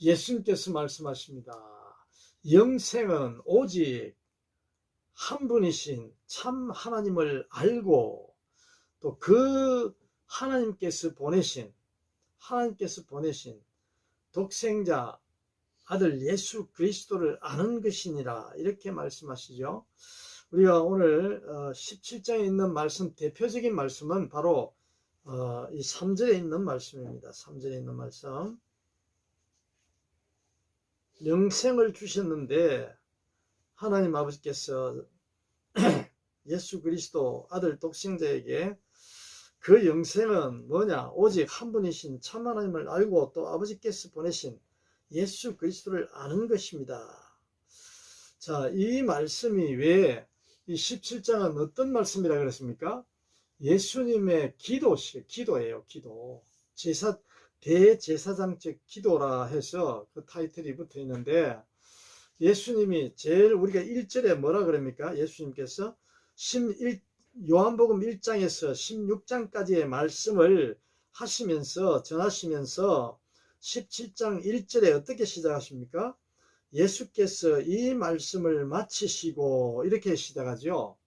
예수님께서 말씀하십니다. 영생은 오직 한 분이신 참 하나님을 알고 또 그 하나님께서 보내신 독생자 아들 예수 그리스도를 아는 것이니라, 이렇게 말씀하시죠. 우리가 오늘 17장에 있는 말씀, 대표적인 말씀은 바로 이 3절에 있는 말씀입니다. 3절에 있는 말씀. 영생을 주셨는데 하나님 아버지께서 예수 그리스도 아들 독생자에게 그 영생은 뭐냐? 오직 한 분이신 참 하나님을 알고 또 아버지께서 보내신 예수 그리스도를 아는 것입니다. 자, 이 말씀이 왜 이 17장은 어떤 말씀이라 그랬습니까? 예수님의 기도예요. 기도. 대제사장적 기도라 해서 그 타이틀이 붙어 있는데, 예수님이 제일 우리가 1절에 뭐라 그럽니까? 예수님께서 요한복음 1장에서 16장까지의 말씀을 전하시면서 17장 1절에 어떻게 시작하십니까? 예수께서 이 말씀을 마치시고, 이렇게 시작하죠.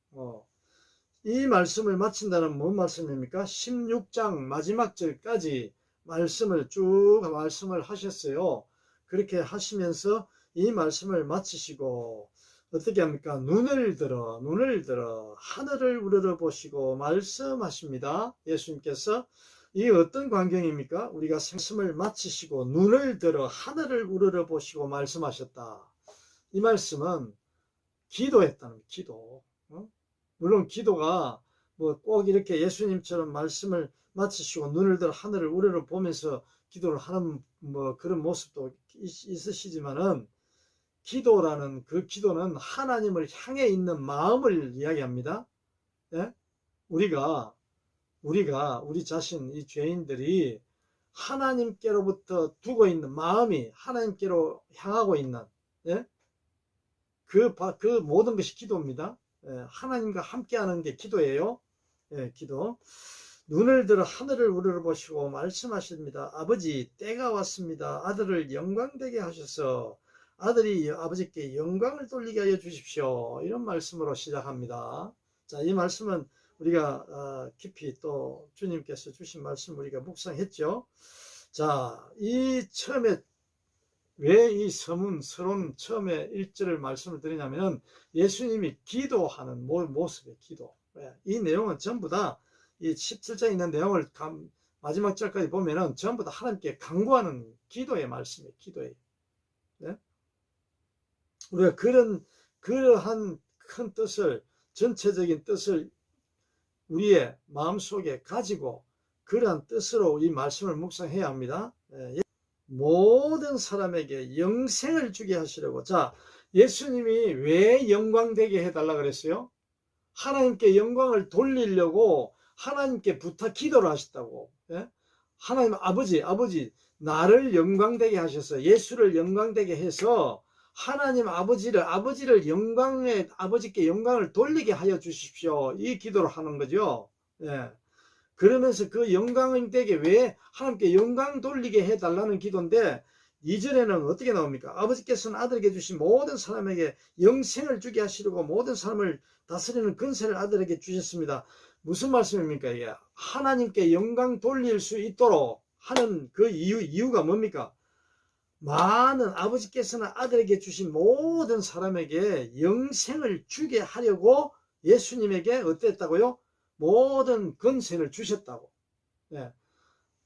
이 말씀을 마친다는 뭔 말씀입니까? 16장 마지막 절까지 말씀을 하셨어요. 그렇게 하시면서 이 말씀을 마치시고 어떻게 합니까? 눈을 들어 하늘을 우러러보시고 말씀하십니다. 예수님께서. 이 어떤 광경입니까? 우리가 말씀을 마치시고 눈을 들어 하늘을 우러러보시고 말씀하셨다. 이 말씀은 기도했다는 기도. 물론 기도가 뭐 꼭 이렇게 예수님처럼 말씀을 마치시고 눈을 들어 하늘을 우러러보면서 기도를 하는 뭐 그런 모습도 있으시지만은, 기도라는 그 기도는 하나님을 향해 있는 마음을 이야기합니다. 예? 우리 자신, 이 죄인들이 하나님께로부터 두고 있는 마음이 하나님께로 향하고 있는, 예? 그 모든 것이 기도입니다. 예, 하나님과 함께하는 게 기도예요. 예, 기도. 눈을 들어 하늘을 우러러보시고 말씀하십니다. 아버지, 때가 왔습니다. 아들을 영광되게 하셔서 아들이 아버지께 영광을 돌리게 하여 주십시오. 이런 말씀으로 시작합니다. 자, 이 말씀은 우리가 깊이 또 주님께서 주신 말씀 우리가 묵상했죠. 자, 이 처음에 왜 이 서론 처음에 1절을 말씀을 드리냐면, 예수님이 기도하는 모습의 기도. 이 내용은 전부 다 이 17장에 있는 내용을 마지막 절까지 보면은 전부 다 하나님께 간구하는 기도의 말씀이에요. 기도예요. 네? 우리가 그러한 큰 뜻을, 전체적인 뜻을 우리의 마음속에 가지고 그러한 뜻으로 이 말씀을 묵상해야 합니다. 모든 사람에게 영생을 주게 하시려고. 자, 예수님이 왜 영광되게 해달라 그랬어요? 하나님께 영광을 돌리려고 하나님께 기도를 하셨다고. 예? 하나님 아버지, 나를 영광되게 하셔서, 예수를 영광되게 해서 하나님 아버지께 영광을 돌리게 하여 주십시오. 이 기도를 하는 거죠. 예. 그러면서 그 영광되게 왜 하나님께 영광 돌리게 해달라는 기도인데, 2절에는 어떻게 나옵니까? 아버지께서는 아들에게 주신 모든 사람에게 영생을 주게 하시려고 모든 사람을 다스리는 권세를 아들에게 주셨습니다. 무슨 말씀입니까? 이게 하나님께 영광 돌릴 수 있도록 하는 그 이유가 뭡니까? 많은 아버지께서는 아들에게 주신 모든 사람에게 영생을 주게 하려고 예수님에게 어땠다고요? 모든 권세를 주셨다고. 예.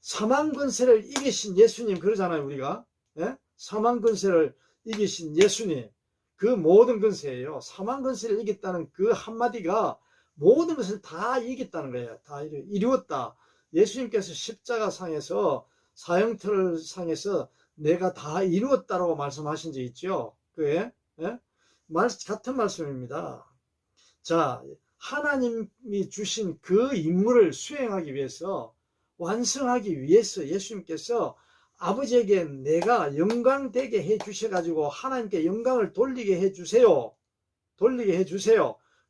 사망 권세를 이기신 예수님, 그러잖아요, 우리가. 예? 사망 권세를 이기신 예수님, 그 모든 권세예요. 사망 권세를 이겼다는 그 한마디가 모든 것을 다 이겼다는 거예요. 다 이루었다. 예수님께서 십자가상에서, 사형틀상에서 내가 다 이루었다라고 말씀하신 적 있죠. 그에 예? 같은 말씀입니다. 자, 하나님이 주신 그 임무를 수행하기 위해서, 완성하기 위해서 예수님께서 아버지에게 내가 영광되게 해 주셔가지고 하나님께 영광을 돌리게 해 주세요.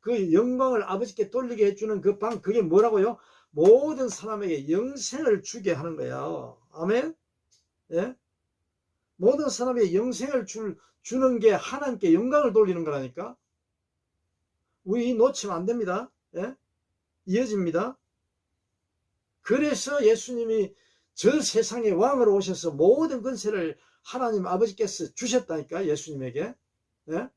그 영광을 아버지께 돌리게 해주는 그게 뭐라고요? 모든 사람에게 영생을 주게 하는 거야. 아멘? 예? 모든 사람에게 영생을 주는 게 하나님께 영광을 돌리는 거라니까. 우리 놓치면 안 됩니다. 예? 이어집니다. 그래서 예수님이 저 세상의 왕으로 오셔서 모든 권세를 하나님 아버지께서 주셨다니까, 예수님에게. 예?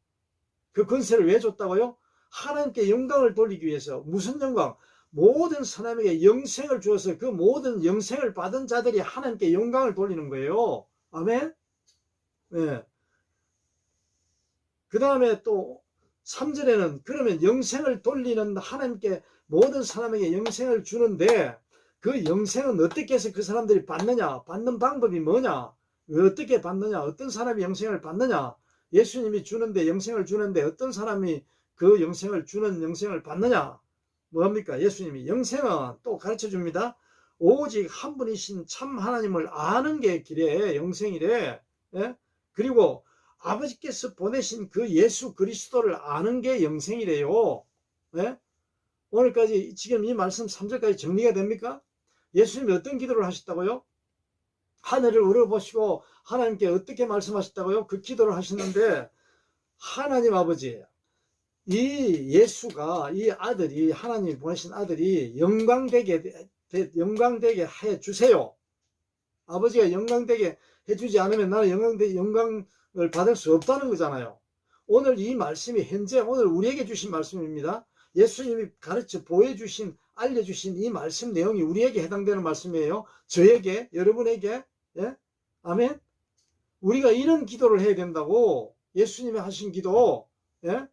그 권세를 왜 줬다고요? 하나님께 영광을 돌리기 위해서. 무슨 영광? 모든 사람에게 영생을 주어서 그 모든 영생을 받은 자들이 하나님께 영광을 돌리는 거예요. 아멘? 예. 그 다음에 또 3절에는 그러면 영생을 돌리는 하나님께 모든 사람에게 영생을 주는데 그 영생은 어떻게 해서 그 사람들이 받느냐? 받는 방법이 뭐냐? 어떻게 받느냐? 어떤 사람이 영생을 받느냐? 예수님이 주는데 영생을 주는데 어떤 사람이 그 영생을 주는 영생을 받느냐? 뭡니까? 예수님이 영생은 또 가르쳐 줍니다. 오직 한 분이신 참 하나님을 아는 게 길에 영생이래. 예? 그리고 아버지께서 보내신 그 예수 그리스도를 아는 게 영생이래요. 예? 오늘까지 지금 이 말씀 3절까지 정리가 됩니까? 예수님이 어떤 기도를 하셨다고요? 하늘을 우러보시고 하나님께 어떻게 말씀하셨다고요? 그 기도를 하셨는데 하나님 아버지, 이 예수가, 이 아들이, 하나님이 보내신 아들이 영광되게 해 주세요. 아버지가 영광되게 해주지 않으면 나는 영광을 받을 수 없다는 거잖아요. 오늘 이 말씀이 현재 오늘 우리에게 주신 말씀입니다. 예수님이 가르쳐 보여주신, 알려주신 이 말씀 내용이 우리에게 해당되는 말씀이에요. 저에게, 여러분에게. 예? 아멘. 우리가 이런 기도를 해야 된다고. 예수님이 하신 기도. 예?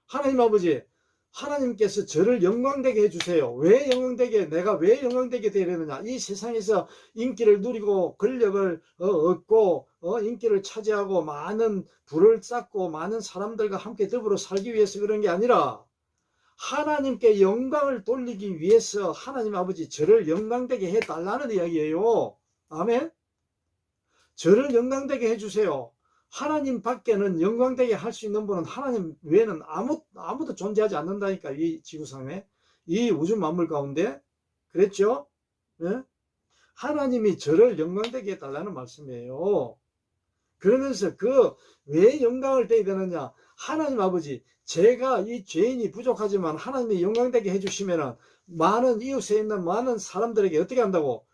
하나님 아버지, 하나님께서 저를 영광되게 해주세요. 왜 영광되게, 내가 왜 영광되게 되려느냐? 이 세상에서 인기를 누리고 권력을 얻고 인기를 차지하고 많은 부를 쌓고 많은 사람들과 함께 더불어 살기 위해서 그런 게 아니라 하나님께 영광을 돌리기 위해서 하나님 아버지 저를 영광되게 해달라는 이야기예요. 아멘. 저를 영광되게 해주세요. 하나님 밖에는 영광되게 할 수 있는 분은 하나님 외에는 아무도 존재하지 않는다니까. 이 지구상에, 이 우주 만물 가운데. 그랬죠? 네? 하나님이 저를 영광되게 해달라는 말씀이에요. 그러면서 왜 영광을 되게 되느냐? 하나님 아버지, 제가 이 죄인이 부족하지만 하나님이 영광되게 해주시면 많은 이웃에 있는 많은 사람들에게 어떻게 한다고?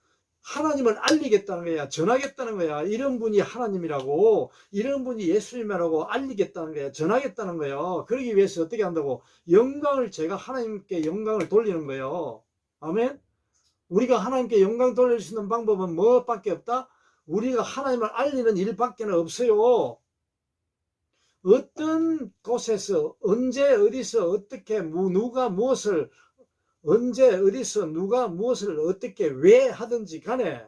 하나님을 알리겠다는 거야. 전하겠다는 거야. 이런 분이 하나님이라고, 이런 분이 예수님이라고 알리겠다는 거야. 전하겠다는 거야. 그러기 위해서 어떻게 한다고? 제가 하나님께 영광을 돌리는 거예요. 아멘. 우리가 하나님께 영광 돌릴 수 있는 방법은 뭐밖에 없다? 우리가 하나님을 알리는 일밖에 없어요. 어떤 곳에서 언제 어디서 어떻게 누가 무엇을 언제 어디서 누가 무엇을 어떻게 왜 하든지 간에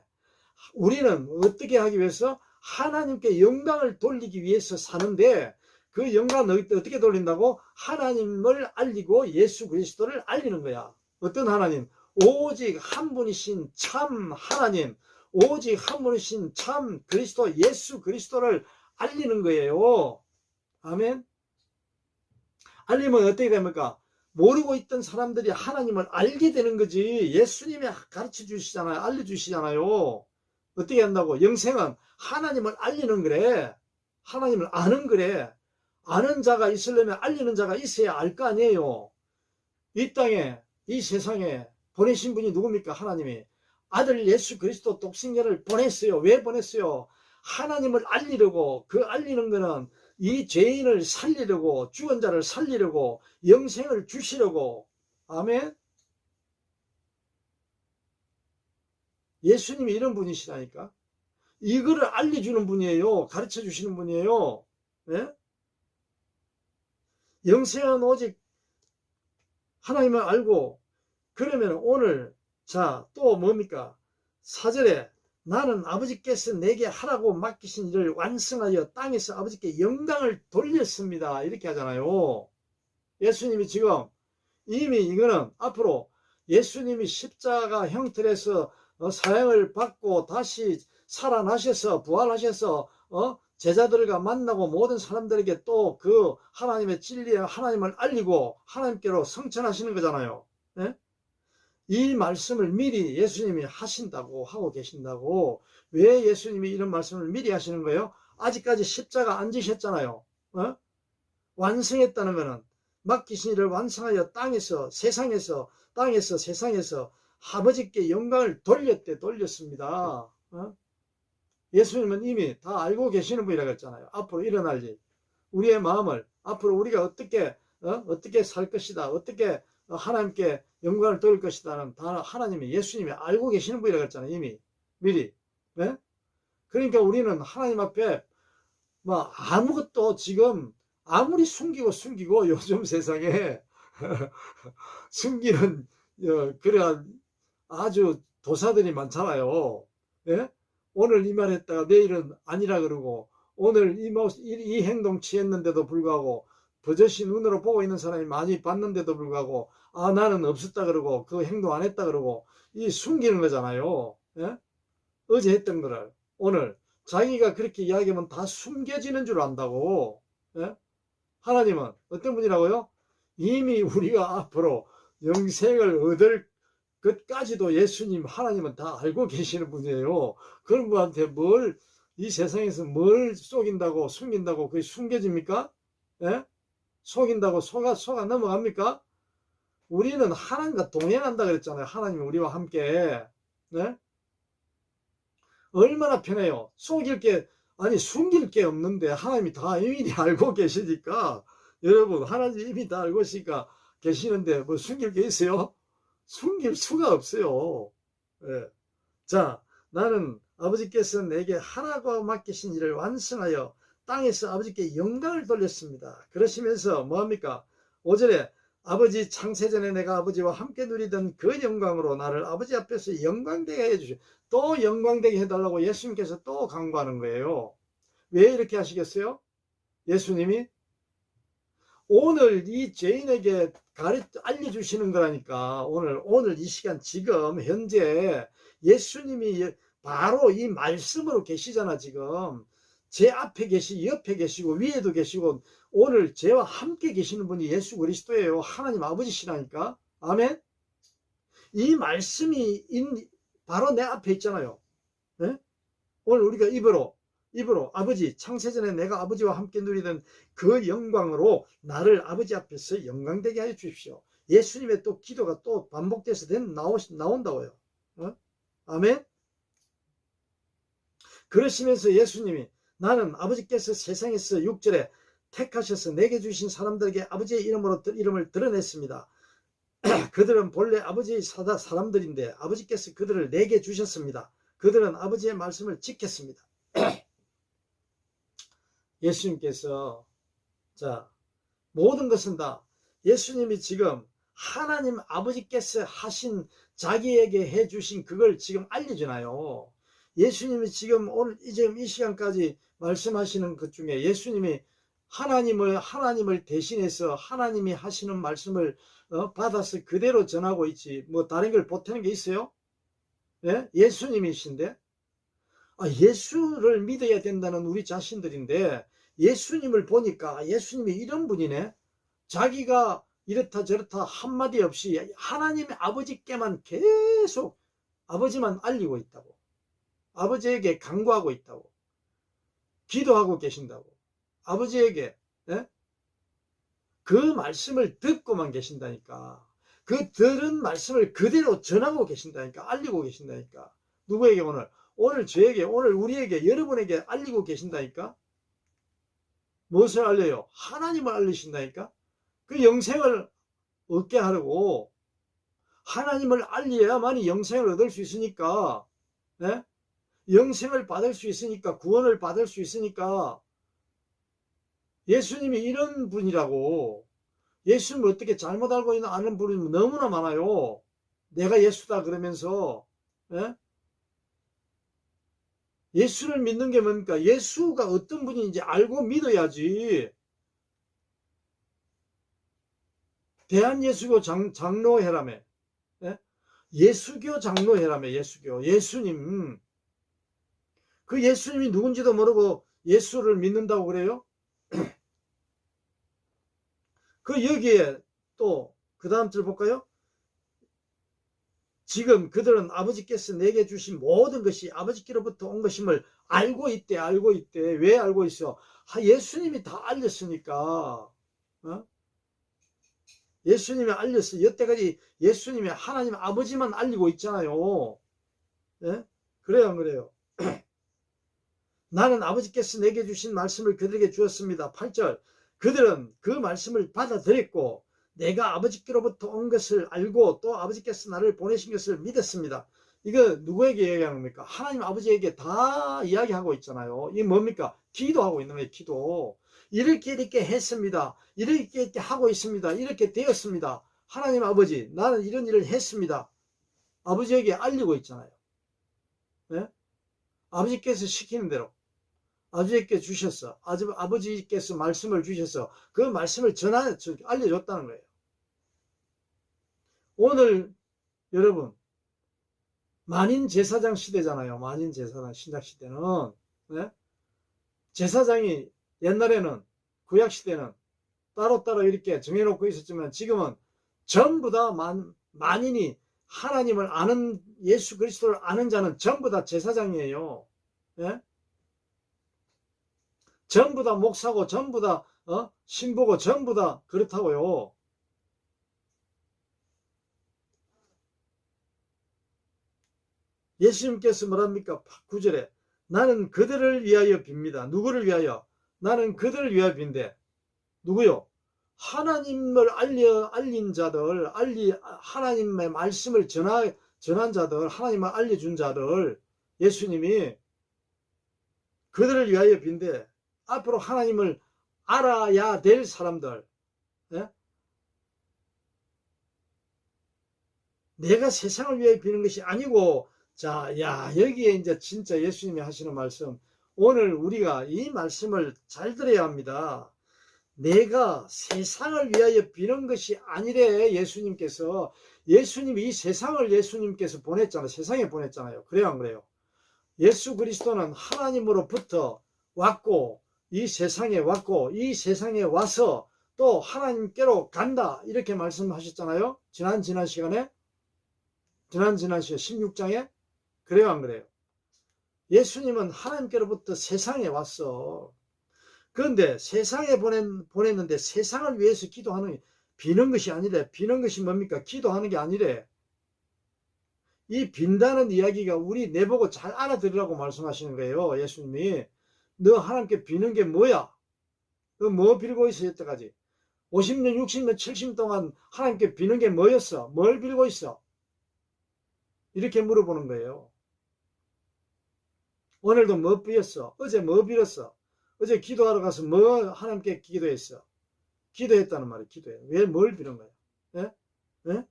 우리는 어떻게 하기 위해서 하나님께 영광을 돌리기 위해서 사는데 그 영광을 어떻게 돌린다고? 하나님을 알리고 예수 그리스도를 알리는 거야. 어떤 하나님? 오직 한 분이신 참 하나님, 오직 한 분이신 참 그리스도 예수 그리스도를 알리는 거예요. 아멘. 알리면 어떻게 됩니까? 모르고 있던 사람들이 하나님을 알게 되는 거지. 예수님이 가르쳐 주시잖아요. 알려주시잖아요. 어떻게 한다고? 영생은 하나님을 알리는 거래. 하나님을 아는 거래. 아는 자가 있으려면 알리는 자가 있어야 알 거 아니에요. 이 땅에, 이 세상에 보내신 분이 누굽니까? 하나님이. 아들 예수 그리스도 독생자를 보냈어요. 왜 보냈어요? 하나님을 알리려고. 그 알리는 거는 이 죄인을 살리려고, 죽은 자를 살리려고, 영생을 주시려고. 아멘. 예수님이 이런 분이시라니까. 이거를 알려주는 분이에요. 가르쳐 주시는 분이에요. 네? 영생은 오직 하나님을 알고. 그러면 오늘 또 뭡니까? 4절에 나는 아버지께서 내게 하라고 맡기신 일을 완성하여 땅에서 아버지께 영광을 돌렸습니다. 이렇게 하잖아요. 예수님이 지금 이미 이거는 앞으로 예수님이 십자가 형틀에서 사형을 받고 다시 살아나셔서 부활하셔서 제자들과 만나고 모든 사람들에게 또 그 하나님의 진리에 하나님을 알리고 하나님께로 성천하시는 거잖아요. 네? 이 말씀을 미리 예수님이 하신다고 하고 계신다고. 왜 예수님이 이런 말씀을 미리 하시는 거예요? 아직까지 십자가 안 지셨잖아요. 어? 완성했다는 것은 맡기신 일을 완성하여 땅에서 세상에서 아버지께 영광을 돌렸습니다. 어? 예수님은 이미 다 알고 계시는 분이라고 했잖아요. 앞으로 일어날 일, 우리의 마음을, 앞으로 우리가 어떻게 살 것이다, 어떻게 하나님께 영광을 돌릴 것이다는 다 하나님이, 예수님이 알고 계시는 분이라고 했잖아요. 이미 미리. 네? 그러니까 우리는 하나님 앞에 뭐 아무것도 지금 아무리 숨기고 요즘 세상에 숨기는 그런 아주 도사들이 많잖아요. 예? 오늘 이 말 했다가 내일은 아니라 그러고, 오늘 이 행동 취했는데도 불구하고 버젓이 눈으로 보고 있는 사람이 많이 봤는데도 불구하고 나는 없었다 그러고 그 행동 안 했다 그러고, 이 숨기는 거잖아요. 예? 어제 했던 거를 오늘 자기가 그렇게 이야기하면 다 숨겨지는 줄 안다고. 예? 하나님은 어떤 분이라고요? 이미 우리가 앞으로 영생을 얻을 것까지도 예수님, 하나님은 다 알고 계시는 분이에요. 그런 분한테 이 세상에서 뭘 속인다고, 숨긴다고 그게 숨겨집니까? 예? 속인다고 속아 넘어갑니까? 우리는 하나님과 동행한다 그랬잖아요. 하나님이 우리와 함께. 네? 얼마나 편해요. 숨길 게 없는데 하나님이 다 이미 알고 계시니까. 여러분, 하나님 이미 다 알고 계시는데 뭐 숨길 게 있어요? 숨길 수가 없어요. 예. 자, 나는 아버지께서 내게 하라고 맡기신 일을 완성하여 땅에서 아버지께 영광을 돌렸습니다. 그러시면서 뭐합니까? 5절에 아버지 창세전에 내가 아버지와 함께 누리던 그 영광으로 나를 아버지 앞에서 영광되게 해주시오. 또 영광되게 해달라고 예수님께서 또 강구하는 거예요. 왜 이렇게 하시겠어요? 예수님이 오늘 이 죄인에게 알려주시는 거라니까. 오늘 이 시간, 지금 현재 예수님이 바로 이 말씀으로 계시잖아. 지금 제 앞에 옆에 계시고 위에도 계시고 오늘 저와 함께 계시는 분이 예수 그리스도예요. 하나님 아버지시라니까. 아멘. 이 말씀이 바로 내 앞에 있잖아요. 네? 오늘 우리가 입으로 아버지, 창세전에 내가 아버지와 함께 누리던 그 영광으로 나를 아버지 앞에서 영광되게 하여 주십시오. 예수님의 또 기도가 또 반복돼서 나온다고요. 어? 아멘. 그러시면서 예수님이 나는 아버지께서 세상에서 6절에 택하셔서 내게 주신 사람들에게 아버지의 이름을 드러냈습니다. 그들은 본래 아버지의 사람들인데 아버지께서 그들을 내게 주셨습니다. 그들은 아버지의 말씀을 지켰습니다. 예수님께서 모든 것은 다 예수님이 지금 하나님 아버지께서 하신, 자기에게 해주신 그걸 지금 알려주나요? 예수님이 지금 오늘 이 시간까지 말씀하시는 것 중에 예수님이 하나님을 대신해서 하나님이 하시는 말씀을 받아서 그대로 전하고 있지 뭐 다른 걸 보태는 게 있어요? 예? 예수님이신데 예수를 믿어야 된다는 우리 자신들인데 예수님을 보니까 예수님이 이런 분이네. 자기가 이렇다 저렇다 한마디 없이 하나님의 아버지께만 계속 아버지만 알리고 있다고, 아버지에게 간구하고 있다고, 기도하고 계신다고, 아버지에게 그 말씀을 듣고만 계신다니까. 그 들은 말씀을 그대로 전하고 계신다니까. 알리고 계신다니까. 누구에게? 오늘 저에게, 오늘 우리에게, 여러분에게 알리고 계신다니까. 무엇을 알려요? 하나님을 알리신다니까. 그 영생을 얻게 하려고 하나님을 알려야만이 영생을 얻을 수 있으니까, 영생을 받을 수 있으니까, 구원을 받을 수 있으니까. 예수님이 이런 분이라고. 예수님을 어떻게 잘못 알고 아는 분이 너무나 많아요. 내가 예수다 그러면서. 예수를 믿는 게 뭡니까? 예수가 어떤 분인지 알고 믿어야지. 대한예수교 장로회라며. 예수교 장로회라며. 예수님. 그 예수님이 누군지도 모르고 예수를 믿는다고 그래요? 그 여기에 또 그 다음 줄 볼까요? 지금 그들은 아버지께서 내게 주신 모든 것이 아버지께로부터 온 것임을 알고 있대. 알고 있대. 왜 알고 있어? 예수님이 다 알렸으니까. 어? 예수님이 알렸어. 여태까지 예수님이 하나님 아버지만 알리고 있잖아요. 예? 그래요, 안 그래요? 나는 아버지께서 내게 주신 말씀을 그들에게 주었습니다. 8절. 그들은 그 말씀을 받아들였고 내가 아버지께로부터 온 것을 알고 또 아버지께서 나를 보내신 것을 믿었습니다. 이거 누구에게 얘기하는 겁니까? 하나님 아버지에게 다 이야기하고 있잖아요. 이게 뭡니까? 기도하고 있는 거예요. 기도. 이렇게 했습니다. 이렇게 하고 있습니다. 이렇게 되었습니다. 하나님 아버지, 나는 이런 일을 했습니다. 아버지에게 알리고 있잖아요. 네? 아버지께서 시키는 대로 아버지께 주셨어. 아버지께서 말씀을 주셔서 그 말씀을 알려줬다는 거예요. 오늘 여러분 만인 제사장 시대잖아요. 만인 제사장 신약 시대는 네? 제사장이 옛날에는 구약 시대는 따로따로 이렇게 정해놓고 있었지만 지금은 전부 다 만인이 하나님을 아는 예수 그리스도를 아는 자는 전부 다 제사장이에요. 네? 전부 다 목사고 전부 다 신부고 전부 다 그렇다고요. 예수님께서 뭐랍니까? 9절에 나는 그들을 위하여 빕니다. 누구를 위하여? 나는 그들을 위하여 빈대. 누구요? 하나님을 알린 자들, 하나님의 말씀을 전한 자들, 하나님을 알려준 자들, 예수님이 그들을 위하여 빈대. 앞으로 하나님을 알아야 될 사람들, 예? 내가 세상을 위해 비는 것이 아니고, 자, 여기에 이제 진짜 예수님이 하시는 말씀, 오늘 우리가 이 말씀을 잘 들어야 합니다. 내가 세상을 위하여 비는 것이 아니래. 예수님이 이 세상을 예수님께서 보냈잖아요. 세상에 보냈잖아요. 그래요, 안 그래요? 예수 그리스도는 하나님으로부터 왔고 이 세상에 왔고 이 세상에 와서 또 하나님께로 간다 이렇게 말씀하셨잖아요. 지난 시간에 16장에 그래요, 안 그래요? 예수님은 하나님께로부터 세상에 왔어. 그런데 세상에 보냈는데 세상을 위해서 기도하는 비는 것이 아니래. 비는 것이 뭡니까? 기도하는 게 아니래. 이 빈다는 이야기가 우리 내보고 잘 알아들으라고 말씀하시는 거예요. 예수님이. 너 하나님께 비는 게 뭐야? 너 뭐 빌고 있어 여태까지? 50년, 60년, 70년 동안 하나님께 비는 게 뭐였어? 뭘 빌고 있어? 이렇게 물어보는 거예요. 오늘도 뭐 빌었어? 어제 뭐 빌었어? 어제 기도하러 가서 뭐 하나님께 기도했어? 기도했다는 말이에요. 기도해. 왜 뭘 빌은 거야? 예? 예?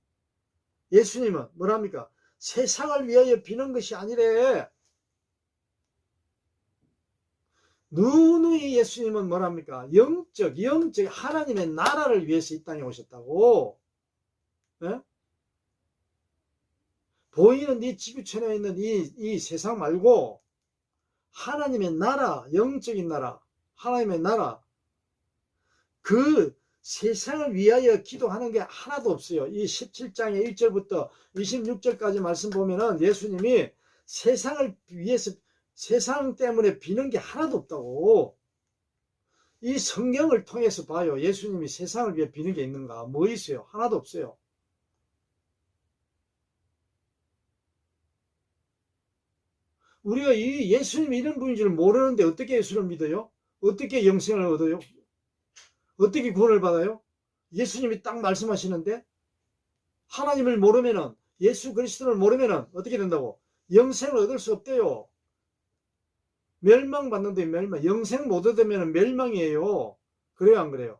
예수님은 뭐랍니까? 세상을 위하여 비는 것이 아니래. 누누이 예수님은 뭐랍니까? 영적 하나님의 나라를 위해서 이 땅에 오셨다고. 예? 보이는 이 지구촌에 있는 이 세상 말고 하나님의 나라, 영적인 나라, 하나님의 나라, 그 세상을 위하여 기도하는 게 하나도 없어요. 이 17장의 1절부터 26절까지 말씀 보면은 예수님이 세상을 위해서 세상 때문에 비는 게 하나도 없다고. 이 성경을 통해서 봐요. 예수님이 세상을 위해 비는 게 있는가? 뭐 있어요? 하나도 없어요. 우리가 이 예수님이 이런 분인 줄 모르는데 어떻게 예수를 믿어요? 어떻게 영생을 얻어요? 어떻게 구원을 받아요? 예수님이 딱 말씀하시는데 하나님을 모르면은 예수 그리스도를 모르면은 어떻게 된다고? 영생을 얻을 수 없대요. 멸망받는데 영생 못 얻으면 멸망이에요. 그래요, 안 그래요?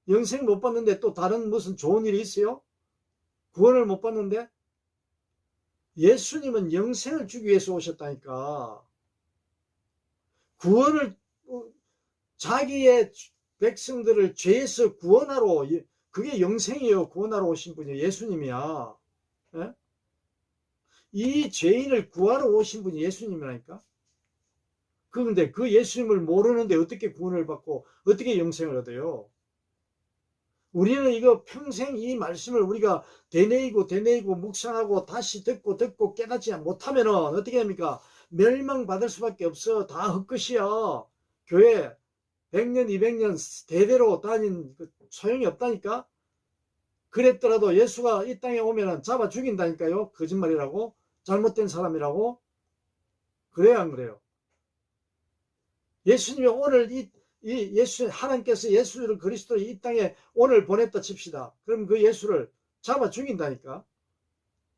영생 못 받는데 또 다른 무슨 좋은 일이 있어요? 구원을 못 받는데? 예수님은 영생을 주기 위해서 오셨다니까. 구원을 자기의 백성들을 죄에서 구원하러, 그게 영생이에요. 구원하러 오신 분이 예수님이야. 예? 이 죄인을 구하러 오신 분이 예수님이라니까. 그런데 그 예수님을 모르는데 어떻게 구원을 받고 어떻게 영생을 얻어요? 우리는 이거 평생 이 말씀을 우리가 되뇌이고 묵상하고 다시 듣고 깨닫지 못하면은 어떻게 됩니까? 멸망받을 수밖에 없어. 다 헛것이야. 교회 100년 200년 대대로 다닌 소용이 없다니까. 그랬더라도 예수가 이 땅에 오면은 잡아 죽인다니까요. 거짓말이라고, 잘못된 사람이라고. 그래야 안 그래요? 예수님이 오늘 하나님께서 예수를 그리스도를 이 땅에 오늘 보냈다 칩시다. 그럼 그 예수를 잡아 죽인다니까.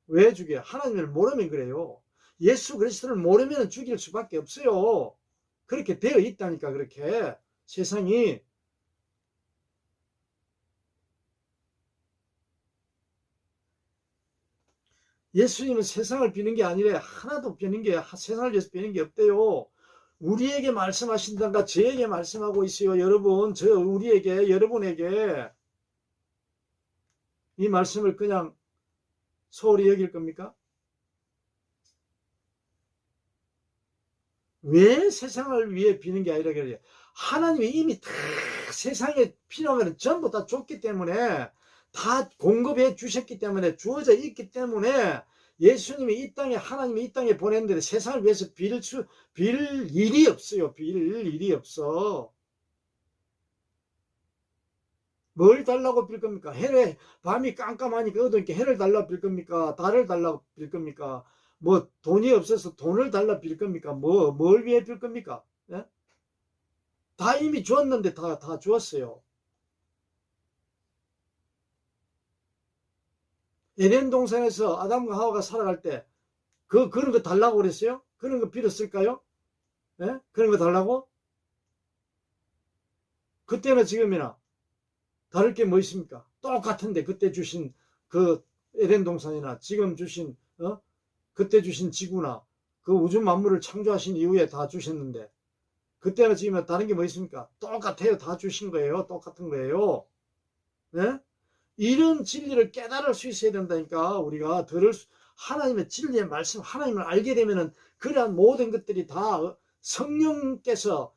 왜 죽여요? 하나님을 모르면 그래요. 예수 그리스도를 모르면 죽일 수밖에 없어요. 그렇게 되어 있다니까. 그렇게 세상이. 예수님은 세상을 비는 게 아니라 하나도 비는 게, 세상을 위해서 비는 게 없대요. 우리에게 말씀하신다가 저에게 말씀하고 있어요. 여러분, 우리에게, 여러분에게 이 말씀을 그냥 소홀히 여길 겁니까? 왜 세상을 위해 비는 게 아니라 그래요. 하나님이 이미 다 세상에 필요한 것은 전부 다 줬기 때문에, 다 공급해 주셨기 때문에, 주어져 있기 때문에 예수님이 이 땅에, 하나님이 이 땅에 보냈는데 세상을 위해서 빌 일이 없어요. 빌 일이 없어. 뭘 달라고 빌 겁니까? 밤이 깜깜하니까 어두우니까 해를 달라고 빌 겁니까? 달을 달라고 빌 겁니까? 뭐 돈이 없어서 돈을 달라고 빌 겁니까? 뭘 위해 빌 겁니까? 예? 다 이미 주었는데 다 주었어요. 에덴 동산에서 아담과 하와가 살아갈 때 그런 거 달라고 그랬어요? 그런 거 빌었을까요? 예? 그런 거 달라고? 그때나 지금이나 다를 게 뭐 있습니까? 똑같은데 그때 주신 그 에덴 동산이나 지금 주신 그때 주신 지구나 그 우주 만물을 창조하신 이후에 다 주셨는데 그때나 지금이나 다른 게 뭐 있습니까? 똑같아요. 다 주신 거예요. 똑같은 거예요. 네? 이런 진리를 깨달을 수 있어야 된다니까. 우리가 하나님의 진리의 말씀, 하나님을 알게 되면은 그러한 모든 것들이 다 성령께서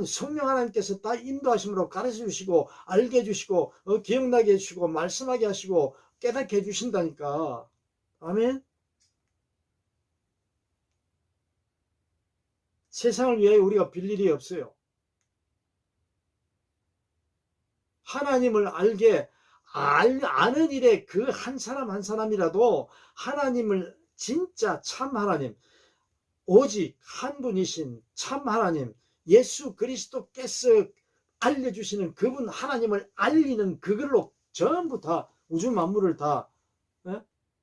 성령 하나님께서 다 인도하심으로 가르쳐 주시고 알게 해주시고 기억나게 해주시고 말씀하게 하시고 깨닫게 해주신다니까. 아멘. 세상을 위해 우리가 빌 일이 없어요. 하나님을 아는 일에 그 한 사람 한 사람이라도 하나님을 진짜 참 하나님, 오직 한 분이신 참 하나님, 예수 그리스도께서 알려주시는 그분 하나님을 알리는 그걸로 전부 다 우주 만물을 다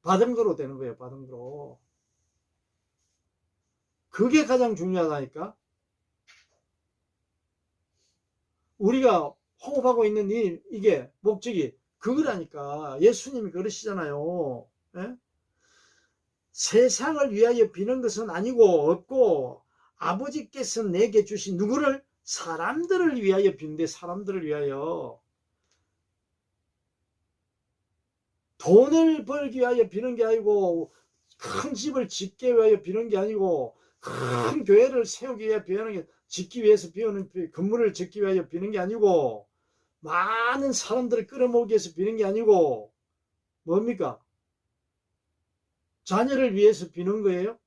받은 거로 되는 거예요. 받은 거로. 그게 가장 중요하다니까. 우리가 호흡하고 있는 이게 목적이 그거라니까. 예수님이 그러시잖아요. 예? 세상을 위하여 비는 것은 아니고 없고 아버지께서 내게 주신 누구를? 사람들을 위하여 빈대. 사람들을 위하여. 돈을 벌기 위하여 비는 게 아니고 큰 집을 짓기 위하여 비는 게 아니고 큰 교회를 세우기 위해 비는 게 짓기 위해서 비우는 건물을 짓기 위하여 비는 게 아니고 많은 사람들을 끌어모으기 위해서 비는 게 아니고 뭡니까? 자녀를 위해서 비는 거예요?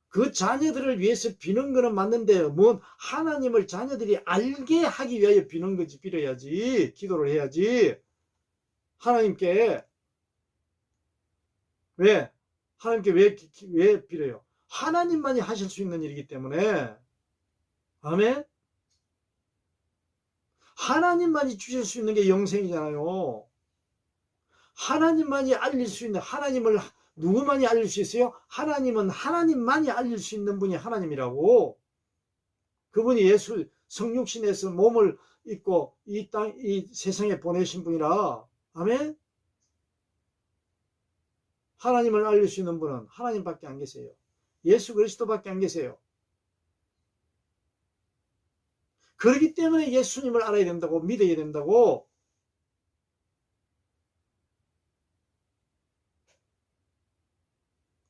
그 자녀들을 위해서 비는 거는 맞는데 뭔 하나님을 자녀들이 알게 하기 위하여 비는 거지. 빌어야지. 기도를 해야지. 하나님께. 왜? 하나님께 왜 빌어요? 하나님만이 하실 수 있는 일이기 때문에. 아멘? 하나님만이 주실 수 있는 게 영생이잖아요. 하나님만이 알릴 수 있는, 하나님을 누구만이 알릴 수 있어요? 하나님은 하나님만이 알릴 수 있는 분이 하나님이라고. 그분이 예수 성육신에서 몸을 입고 이 세상에 보내신 분이라. 아멘? 하나님을 알릴 수 있는 분은 하나님밖에 안 계세요. 예수 그리스도밖에 안 계세요. 그렇기 때문에 예수님을 알아야 된다고, 믿어야 된다고.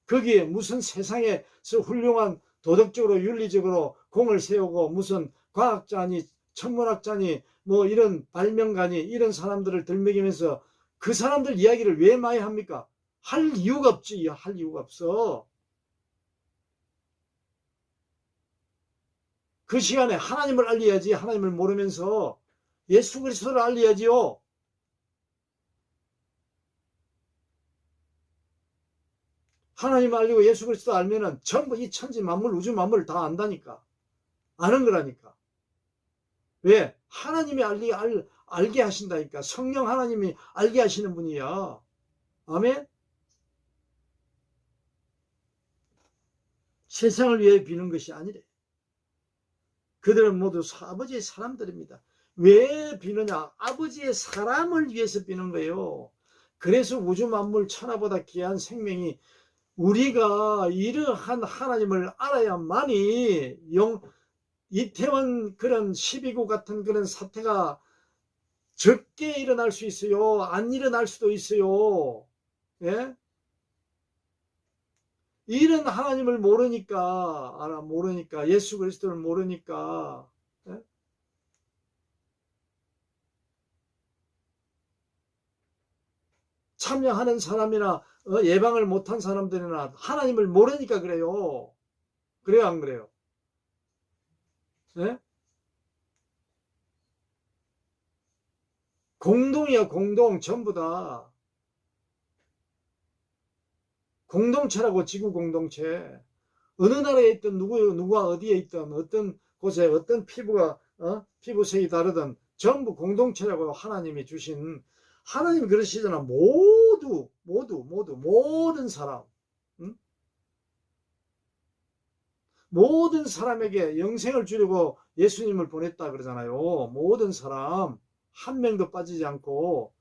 거기에 무슨 세상에서 훌륭한 도덕적으로 윤리적으로 공을 세우고 무슨 과학자니 천문학자니 뭐 이런 발명가니 이런 사람들을 들먹이면서 그 사람들 이야기를 왜 많이 합니까? 할 이유가 없지. 할 이유가 없어. 그 시간에 하나님을 알려야지. 하나님을 모르면서 예수 그리스도를 알려야지요. 하나님을 알리고 예수 그리스도 알면은 전부 이 천지 만물 우주 만물을 다 안다니까. 아는 거라니까. 왜? 하나님이 알게 하신다니까. 성령 하나님이 알게 하시는 분이야. 아멘? 세상을 위해 비는 것이 아니래. 그들은 모두 아버지의 사람들입니다. 왜 비느냐? 아버지의 사람을 위해서 비는 거예요. 그래서 우주 만물 천하보다 귀한 생명이 우리가 이러한 하나님을 알아야만이 이태원 그런 12구 같은 그런 사태가 적게 일어날 수 있어요. 안 일어날 수도 있어요. 예? 이런 하나님을 모르니까 예수 그리스도를 모르니까 예? 참여하는 사람이나 예방을 못한 사람들이나 하나님을 모르니까 그래요. 그래요, 안 그래요? 예? 공동이야, 공동. 전부 다 공동체라고. 지구 공동체. 어느 나라에 있든 누가 어디에 있든 어떤 곳에 어떤 피부색이 다르든 전부 공동체라고. 하나님이 주신, 하나님이 그러시잖아. 모든 사람, 응? 모든 사람에게 영생을 주려고 예수님을 보냈다 그러잖아요. 모든 사람 한 명도 빠지지 않고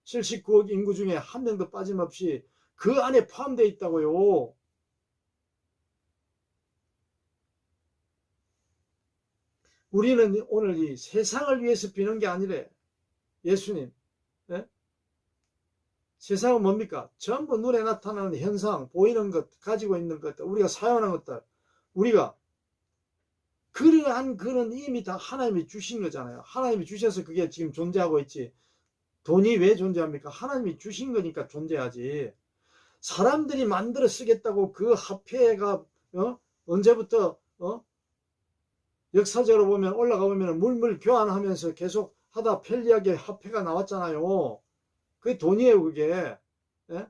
79억 인구 중에 한 명도 빠짐없이 그 안에 포함되어 있다고요. 우리는 오늘 이 세상을 위해서 비는 게 아니래. 예수님. 예? 세상은 뭡니까? 전부 눈에 나타나는 현상, 보이는 것, 가지고 있는 것들, 우리가 사용하는 것들, 우리가 그러한 그런 이미 다 하나님이 주신 거잖아요. 하나님이 주셔서 그게 지금 존재하고 있지. 돈이 왜 존재합니까? 하나님이 주신 거니까 존재하지. 사람들이 만들어 쓰겠다고 그 화폐가 언제부터 역사적으로 보면 올라가 보면 물물 교환하면서 계속 하다 편리하게 화폐가 나왔잖아요. 그게 돈이에요, 그게. 예?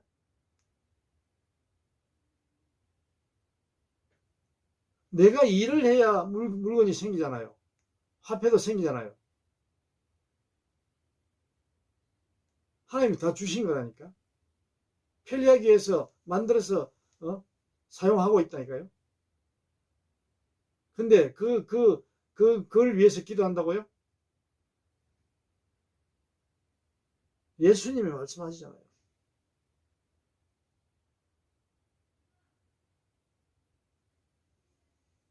내가 일을 해야 물건이 생기잖아요. 화폐도 생기잖아요. 하나님이 다 주신 거라니까. 편리하기 위해서 만들어서 사용하고 있다니까요. 근데 그걸 위해서 기도한다고요? 예수님이 말씀하시잖아요.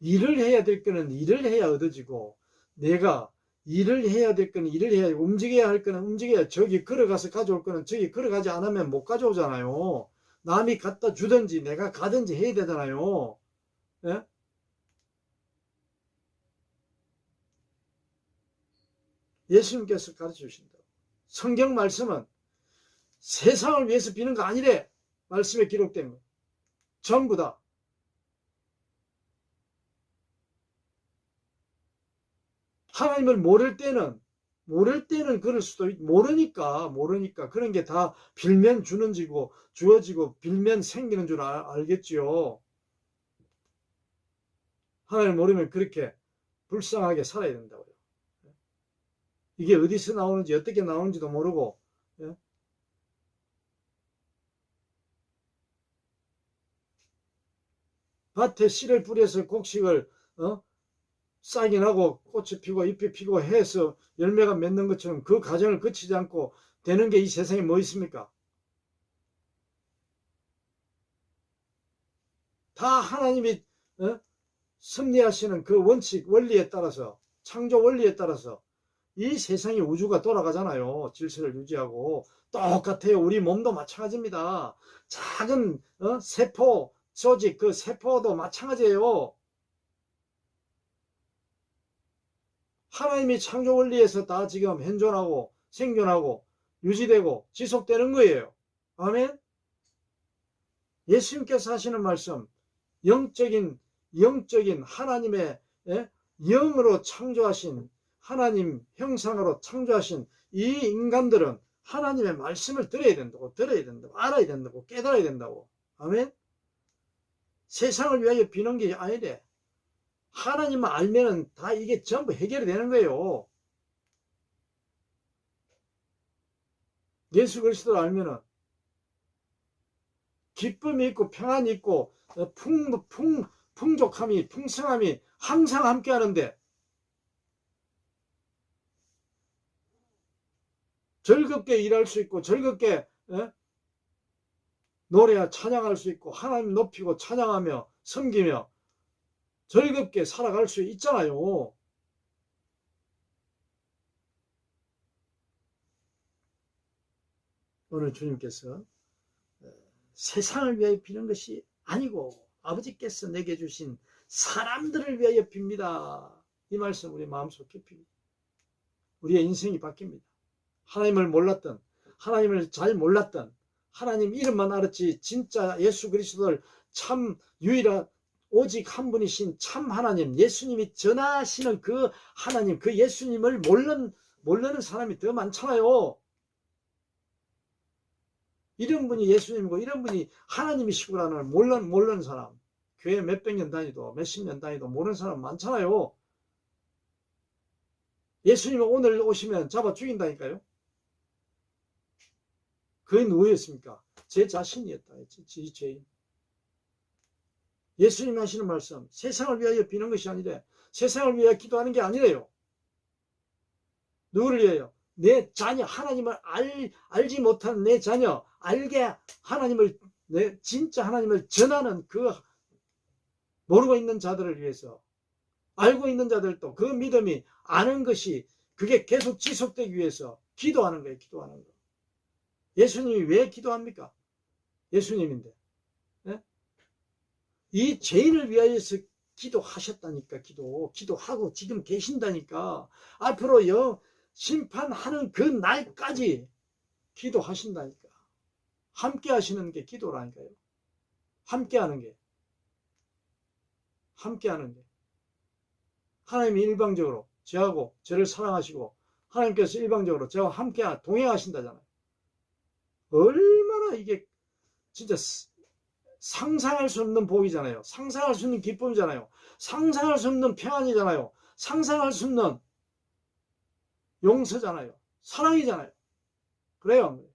일을 해야 될 거는 일을 해야 얻어지고, 내가 일을 해야 될 거는 일을 해야, 움직여야 할 거는 움직여야, 저기 걸어가서 가져올 거는 저기 걸어가지 않으면 못 가져오잖아요. 남이 갖다 주든지 내가 가든지 해야 되잖아요. 예? 예수님께서 가르쳐 주신다. 성경 말씀은 세상을 위해서 비는 거 아니래. 말씀에 기록된 거. 전부 다. 하나님을 모를 때는 그럴 수도 모르니까 그런 게 다 빌면 주어지고 빌면 생기는 줄 알겠지요. 하나님을 모르면 그렇게 불쌍하게 살아야 된다고요. 이게 어디서 나오는지 어떻게 나오는지도 모르고, 예? 밭에 씨를 뿌려서 곡식을 싹이 나고 꽃이 피고 잎이 피고 해서 열매가 맺는 것처럼 그 과정을 거치지 않고 되는 게 이 세상에 뭐 있습니까? 다 하나님이 섭리하시는 그 원칙 원리에 따라서, 창조 원리에 따라서 이 세상의 우주가 돌아가잖아요. 질서를 유지하고. 똑같아요. 우리 몸도 마찬가지입니다. 작은 세포 조직, 그 세포도 마찬가지예요. 하나님이 창조 원리에서 다 지금 현존하고 생존하고 유지되고 지속되는 거예요. 아멘. 예수님께서 하시는 말씀, 영적인 하나님의 영으로 창조하신 하나님 형상으로 창조하신 이 인간들은 하나님의 말씀을 들어야 된다고, 알아야 된다고, 깨달아야 된다고. 아멘. 세상을 위하여 비는 게 아니래. 하나님만 알면은 다 이게 전부 해결이 되는 거예요. 예수 그리스도를 알면은 기쁨이 있고 평안이 있고 풍족함이 풍성함이 항상 함께 하는데, 즐겁게 일할 수 있고 즐겁게 노래와 찬양할 수 있고 하나님 높이고 찬양하며 섬기며 즐겁게 살아갈 수 있잖아요. 오늘 주님께서 세상을 위하여 비는 것이 아니고 아버지께서 내게 주신 사람들을 위하여 빕니다. 이 말씀 우리 마음속 깊이, 우리의 인생이 바뀝니다. 하나님을 몰랐던, 하나님을 잘 몰랐던, 하나님 이름만 알았지 진짜 예수 그리스도를 참 유일한 오직 한 분이신 참 하나님, 예수님이 전하시는 그 하나님, 그 예수님을 모르는 사람이 더 많잖아요. 이런 분이 예수님이고 이런 분이 하나님이시구나를 모르는 사람, 교회 몇백 년 다니도 몇십 년 다니도 모르는 사람 많잖아요. 예수님은 오늘 오시면 잡아 죽인다니까요. 그게 누구였습니까? 제 자신이었다. 제 죄인. 예수님이 하시는 말씀, 세상을 위하여 비는 것이 아니래. 세상을 위하여 기도하는 게 아니래요. 누구를 위하여? 내 자녀, 하나님을 알지 못하는 내 자녀, 알게 하나님을, 진짜 하나님을 전하는 그 모르고 있는 자들을 위해서, 알고 있는 자들도 그 믿음이 아는 것이 그게 계속 지속되기 위해서 기도하는 거예요. 기도하는 거. 예수님이 왜 기도합니까? 예수님인데. 네? 이 죄인을 위하여서 기도하셨다니까. 기도하고 지금 계신다니까. 앞으로 심판하는 그 날까지 기도하신다니까. 함께 하시는 게 기도라니까요. 함께 하는 게. 하나님이 일방적으로 저를 사랑하시고 하나님께서 일방적으로 저와 함께 동행하신다잖아요. 얼마나 이게 진짜 상상할 수 없는 복이잖아요. 상상할 수 없는 기쁨이잖아요. 상상할 수 없는 평안이잖아요. 상상할 수 없는 용서잖아요. 사랑이잖아요. 그래요.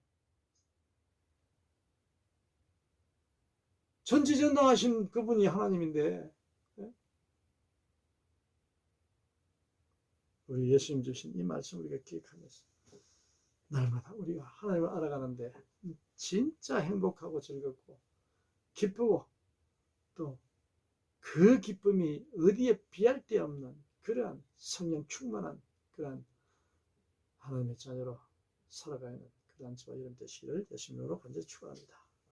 전지전능하신 그분이 하나님인데, 우리 예수님 주신 이 말씀 우리가 기억하면서 날마다 우리가 하나님을 알아가는데 진짜 행복하고 즐겁고 기쁘고, 또 그 기쁨이 어디에 비할 데 없는 그러한 성령 충만한 그러한 하나님의 자녀로 살아가는 그러한 저와 여러분 되시기를 예수님으로 간절히 축원합니다.